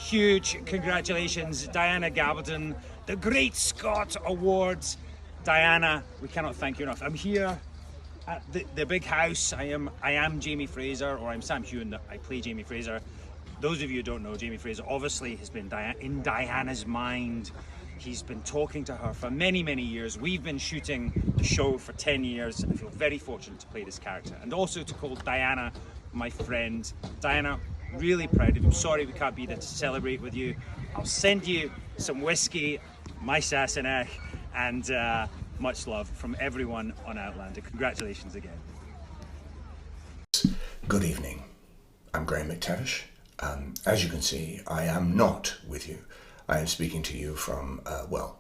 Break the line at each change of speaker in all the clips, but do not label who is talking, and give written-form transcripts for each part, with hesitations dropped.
huge congratulations, Diana Gabaldon, the Great Scot Award. Diana, we cannot thank you enough. I'm here at the big house. I am Jamie Fraser, or I'm Sam Heughan. I play Jamie Fraser. Those of you who don't know, Jamie Fraser obviously has been in Diana's mind. He's been talking to her for many, many years. We've been shooting the show for 10 years. I feel very fortunate to play this character and also to call Diana my friend. Diana, really proud of you. I'm sorry we can't be there to celebrate with you. I'll send you some whiskey, my Sassenach, and much love from everyone on Outlander. Congratulations again.
Good evening. I'm Graham MacTavish. As you can see, I am not with you. I am speaking to you from, well,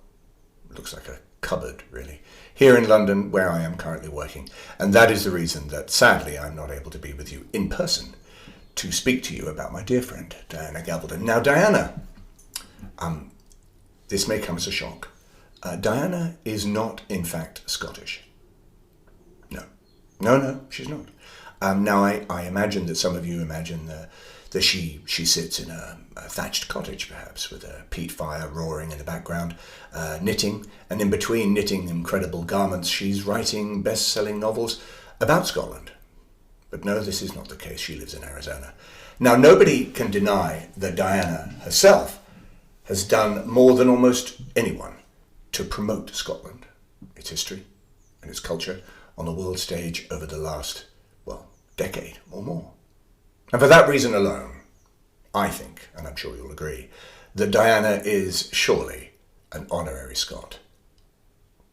looks like a cupboard, really, here in London, where I am currently working. And that is the reason that, sadly, I'm not able to be with you in person to speak to you about my dear friend, Diana Gabaldon. Now, Diana, this may come as a shock. Diana is not, in fact, Scottish. No, she's not. Now, I imagine that some of you imagine that she sits in a thatched cottage, perhaps, with a peat fire roaring in the background, knitting, and in between knitting incredible garments, she's writing best-selling novels about Scotland. But no, this is not the case. She lives in Arizona. Now, nobody can deny that Diana herself has done more than almost anyone to promote Scotland, its history, and its culture on the world stage over the last, well, decade or more. And for that reason alone, I think, and I'm sure you'll agree, that Diana is surely an honorary Scot.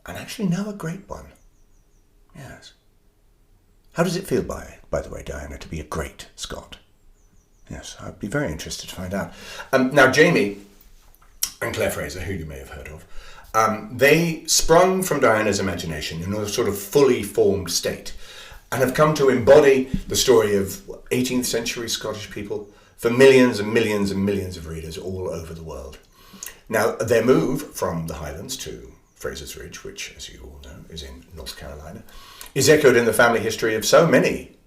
And actually now a great one. Yes. How does it feel, by the way, Diana, to be a great Scot? Yes, I'd be very interested to find out. Now, Jamie and Claire Fraser, who you may have heard of, they sprung from Diana's imagination in a sort of fully formed state and have come to embody the story of 18th century Scottish people for millions and millions and millions of readers all over the world. Now, their move from the Highlands to Fraser's Ridge, which, as you all know, is in North Carolina, is echoed in the family history of so many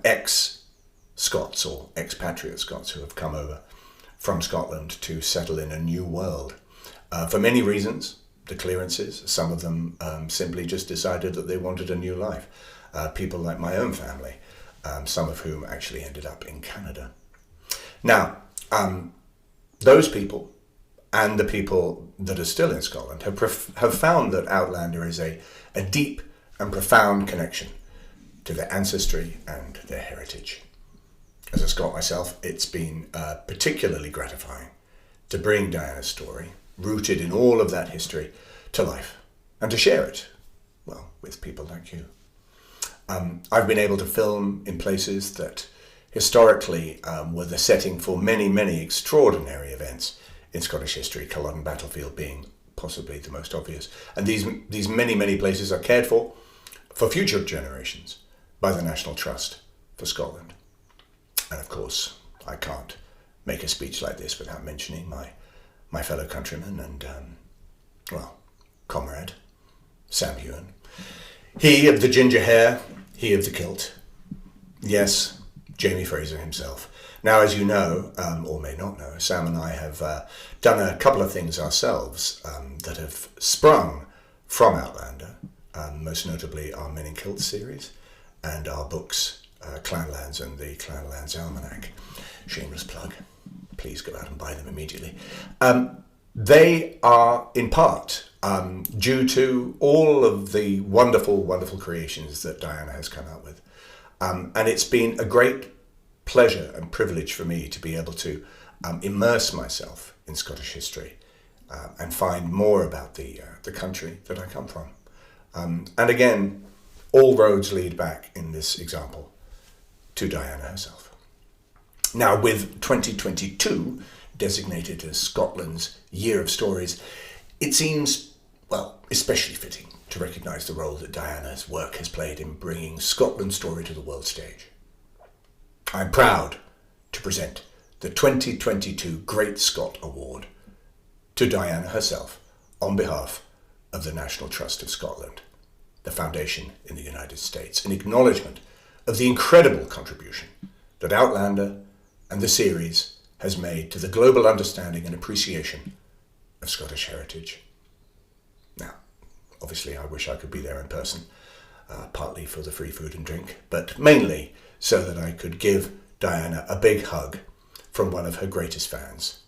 ex-Scots or expatriate Scots who have come over from Scotland to settle in a new world. For many reasons, the clearances, some of them simply just decided that they wanted a new life. People like my own family, some of whom actually ended up in Canada. Now, those people and the people that are still in Scotland have found that Outlander is a deep and profound connection to their ancestry and their heritage. As a Scot myself, it's been particularly gratifying to bring Diana's story, rooted in all of that history, to life and to share it, well, with people like you. I've been able to film in places that historically were the setting for many, many extraordinary events in Scottish history, Culloden Battlefield being possibly the most obvious. And these many, many places are cared for future generations by the National Trust for Scotland. And of course, I can't make a speech like this without mentioning my fellow countryman and, well, comrade, Sam Heughan. He of the ginger hair, he of the kilt. Yes, Jamie Fraser himself. Now, as you know, or may not know, Sam and I have done a couple of things ourselves that have sprung from Outlander, most notably our Men in Kilts series and our books, Clanlands and the Clanlands Almanac. Shameless plug. Please go out and buy them immediately. They are, in part, due to all of the wonderful, wonderful creations that Diana has come out with. And it's been a great pleasure and privilege for me to be able to immerse myself in Scottish history and find more about the country that I come from. And again, all roads lead back in this example to Diana herself. Now, with 2022 designated as Scotland's Year of Stories, it seems, well, especially fitting to recognise the role that Diana's work has played in bringing Scotland's story to the world stage. I'm proud to present the 2022 Great Scot Award to Diana herself on behalf of the National Trust of Scotland, the foundation in the United States, in acknowledgement of the incredible contribution that Outlander and the series has made to the global understanding and appreciation of Scottish heritage. Now, obviously I wish I could be there in person, partly for the free food and drink, but mainly so that I could give Diana a big hug from one of her greatest fans,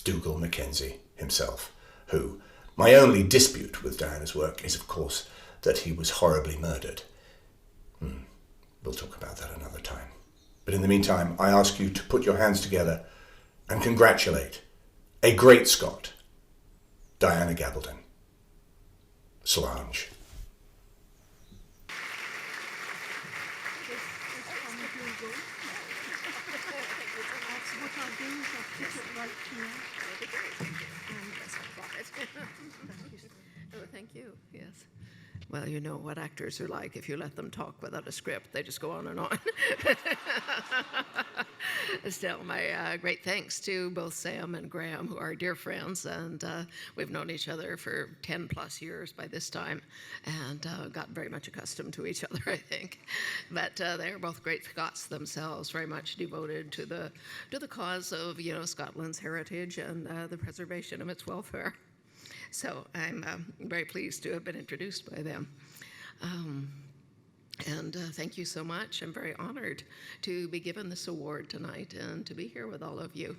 Dougal Mackenzie himself, who, my only dispute with Diana's work is, of course, that he was horribly murdered. We'll talk about that another time. But in the meantime, I ask you to put your hands together and congratulate a great Scot, Diana Gabaldon. Solange.
Oh, thank you. Yes. Well, you know what actors are like. If you let them talk without a script, they just go on and on. Still, my great thanks to both Sam and Graham, who are dear friends, and we've known each other for 10 plus years by this time, and got very much accustomed to each other, I think. But they are both great Scots themselves, very much devoted to the cause of Scotland's heritage and the preservation of its welfare. So I'm very pleased to have been introduced by them. And thank you so much. I'm very honored to be given this award tonight and to be here with all of you.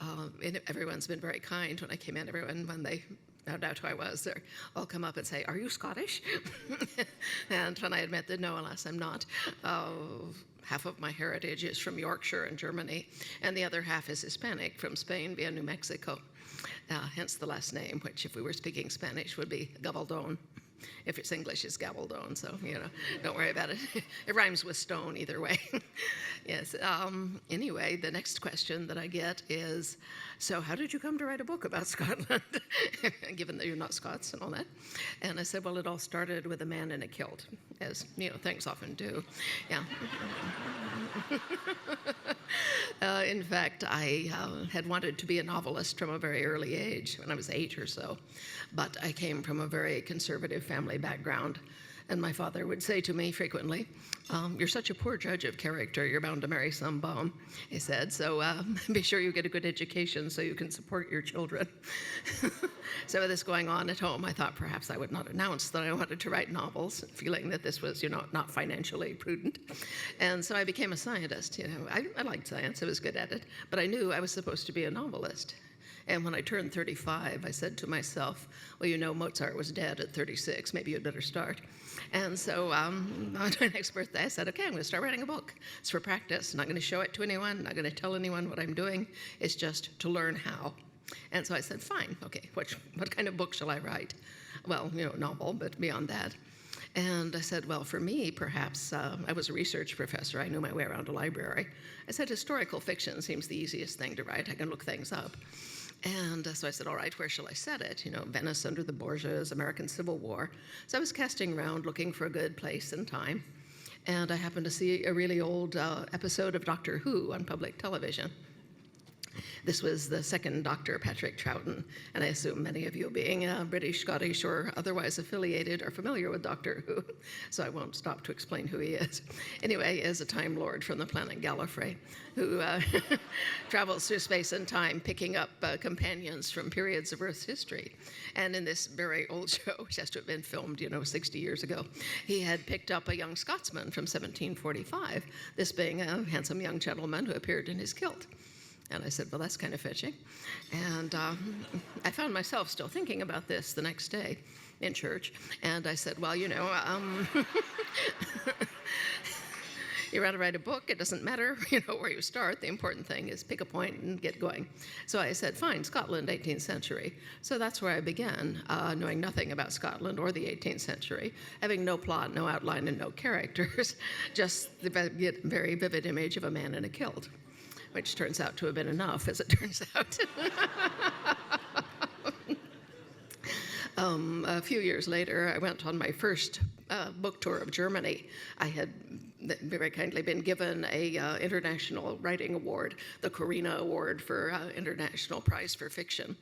And everyone's been very kind. When I came in, when they found out who I was, they all come up and say, "Are you Scottish?" And when I admit that no, alas, I'm not. Half of my heritage is from Yorkshire and Germany, and the other half is Hispanic from Spain via New Mexico. Hence the last name, which if we were speaking Spanish would be Gabaldon. If it's English, it's Gabaldon, so, don't worry about it. It rhymes with stone either way. Yes, anyway, the next question that I get is, so how did you come to write a book about Scotland, given that you're not Scots and all that? And I said, well, it all started with a man in a kilt, as, things often do. Yeah. In fact, I had wanted to be a novelist from a very early age, when I was 8 or so. But I came from a very conservative family background. And my father would say to me frequently, "You're such a poor judge of character, you're bound to marry some bum," he said. So be sure you get a good education so you can support your children. So with this going on at home, I thought perhaps I would not announce that I wanted to write novels, feeling that this was, not financially prudent. And so I became a scientist. I liked science, I was good at it, but I knew I was supposed to be a novelist. And when I turned 35, I said to myself, well, Mozart was dead at 36. Maybe you'd better start. And so on my next birthday, I said, okay, I'm going to start writing a book. It's for practice. I'm not going to show it to anyone. I'm not going to tell anyone what I'm doing. It's just to learn how. And so I said, fine, okay, what kind of book shall I write? Well, novel, but beyond that. And I said, well, for me, perhaps, I was a research professor. I knew my way around a library. I said, historical fiction seems the easiest thing to write. I can look things up. And so I said, all right, where shall I set it? Venice under the Borgias, American Civil War. So I was casting around looking for a good place and time. And I happened to see a really old episode of Doctor Who on public television. This was the second Dr. Patrick Troughton, and I assume many of you, being British, Scottish, or otherwise affiliated, are familiar with Doctor Who, so I won't stop to explain who he is. Anyway, he is a Time Lord from the planet Gallifrey, who travels through space and time, picking up companions from periods of Earth's history. And in this very old show, which has to have been filmed, 60 years ago, he had picked up a young Scotsman from 1745, this being a handsome young gentleman who appeared in his kilt. And I said, well, that's kind of fetching. And I found myself still thinking about this the next day in church. And I said, well, you want to write a book, it doesn't matter, where you start. The important thing is pick a point and get going. So I said, fine, Scotland, 18th century. So that's where I began, knowing nothing about Scotland or the 18th century, having no plot, no outline, and no characters, just the very vivid image of a man in a kilt, which turns out to have been enough, as it turns out. A few years later, I went on my first book tour of Germany. I had very kindly been given a International Writing Award, the Corina Award for International Prize for Fiction.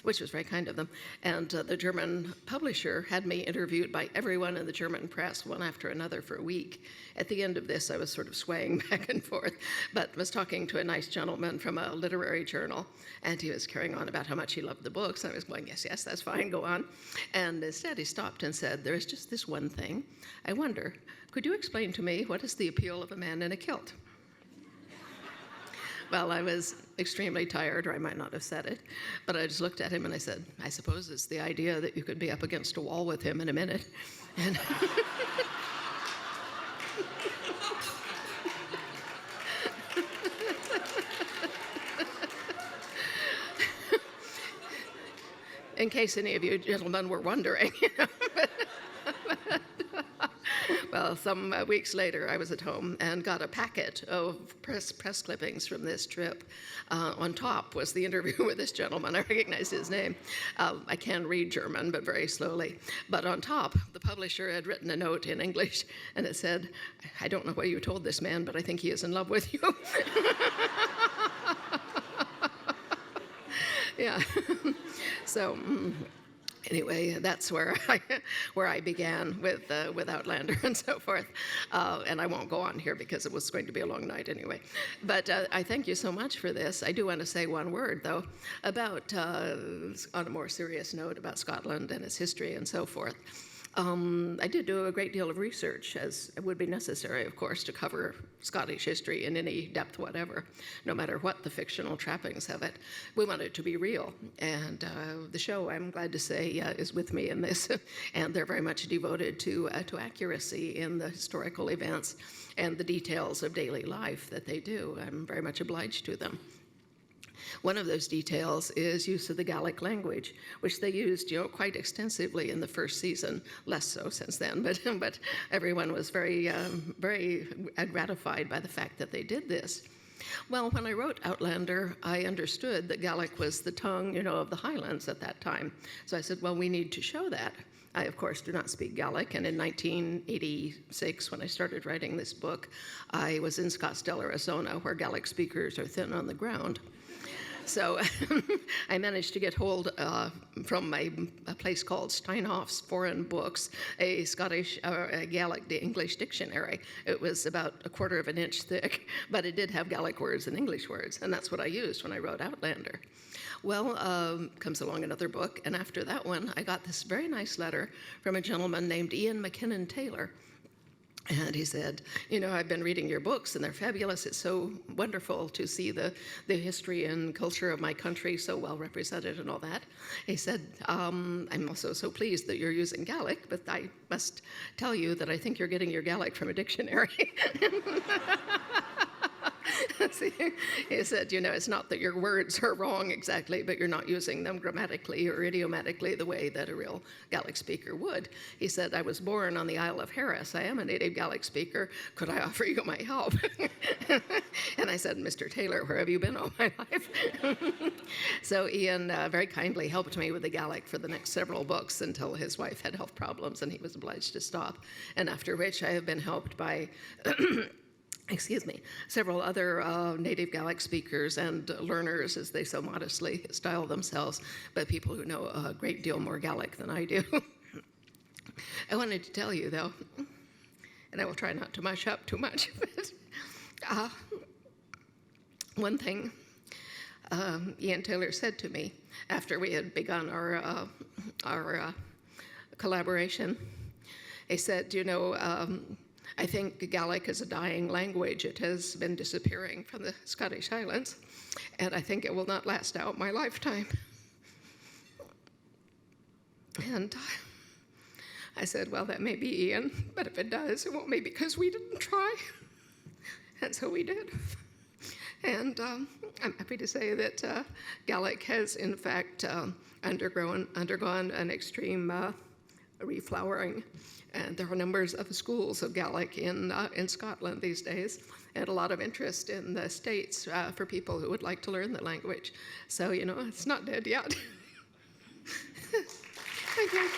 which was very kind of them. And the German publisher had me interviewed by everyone in the German press, one after another, for a week. At the end of this, I was sort of swaying back and forth, but was talking to a nice gentleman from a literary journal, and he was carrying on about how much he loved the books. And I was going, yes, yes, that's fine, go on. And instead, he stopped and said, there is just this one thing. I wonder, could you explain to me what is the appeal of a man in a kilt? Well, I was extremely tired, or I might not have said it, but I just looked at him and I said, I suppose it's the idea that you could be up against a wall with him in a minute. And in case any of you gentlemen were wondering. Well, some weeks later, I was at home and got a packet of press clippings from this trip. On top was the interview with this gentleman. I recognized his name. I can read German, but very slowly. But on top, the publisher had written a note in English, and it said, I don't know what you told this man, but I think he is in love with you. Yeah. So anyway, that's where I began with Outlander and so forth. And I won't go on here because it was going to be a long night anyway. But I thank you so much for this. I do want to say one word, though, about, on a more serious note, about Scotland and its history and so forth. I did do a great deal of research, as it would be necessary, of course, to cover Scottish history in any depth whatever, no matter what the fictional trappings of it. We want it to be real, and the show, I'm glad to say, is with me in this, and they're very much devoted to accuracy in the historical events and the details of daily life that they do. I'm very much obliged to them. One of those details is use of the Gaelic language, which they used, quite extensively in the first season. Less so since then, but everyone was very gratified by the fact that they did this. Well, when I wrote Outlander, I understood that Gaelic was the tongue, of the Highlands at that time. So I said, well, we need to show that. I, of course, do not speak Gaelic, and in 1986, when I started writing this book, I was in Scottsdale, Arizona, where Gaelic speakers are thin on the ground. So I managed to get hold from a place called Steinhoff's Foreign Books, a Scottish Gaelic English dictionary. It was about a quarter of an inch thick, but it did have Gaelic words and English words, and that's what I used when I wrote Outlander. Well, comes along another book, and after that one, I got this very nice letter from a gentleman named Ian McKinnon Taylor. And he said, I've been reading your books, and they're fabulous. It's so wonderful to see the history and culture of my country so well represented and all that. He said, I'm also so pleased that you're using Gaelic, but I must tell you that I think you're getting your Gaelic from a dictionary. See, he said, it's not that your words are wrong exactly, but you're not using them grammatically or idiomatically the way that a real Gaelic speaker would. He said, I was born on the Isle of Harris. I am a native Gaelic speaker. Could I offer you my help? And I said, Mr. Taylor, where have you been all my life? So Ian very kindly helped me with the Gaelic for the next several books until his wife had health problems and he was obliged to stop. And after which I have been helped by several other native Gaelic speakers and learners, as they so modestly style themselves, but people who know a great deal more Gaelic than I do. I wanted to tell you, though, and I will try not to mush up too much, but one thing Ian Taylor said to me after we had begun our collaboration, he said, I think Gaelic is a dying language. It has been disappearing from the Scottish Highlands, and I think it will not last out my lifetime. And I said, well, that may be, Ian, but if it does, it won't be because we didn't try. And so we did. And I'm happy to say that Gaelic has, in fact, undergone an extreme reflowering. And there are numbers of schools of Gaelic in Scotland these days, and a lot of interest in the States for people who would like to learn the language. So, it's not dead yet. Thank you.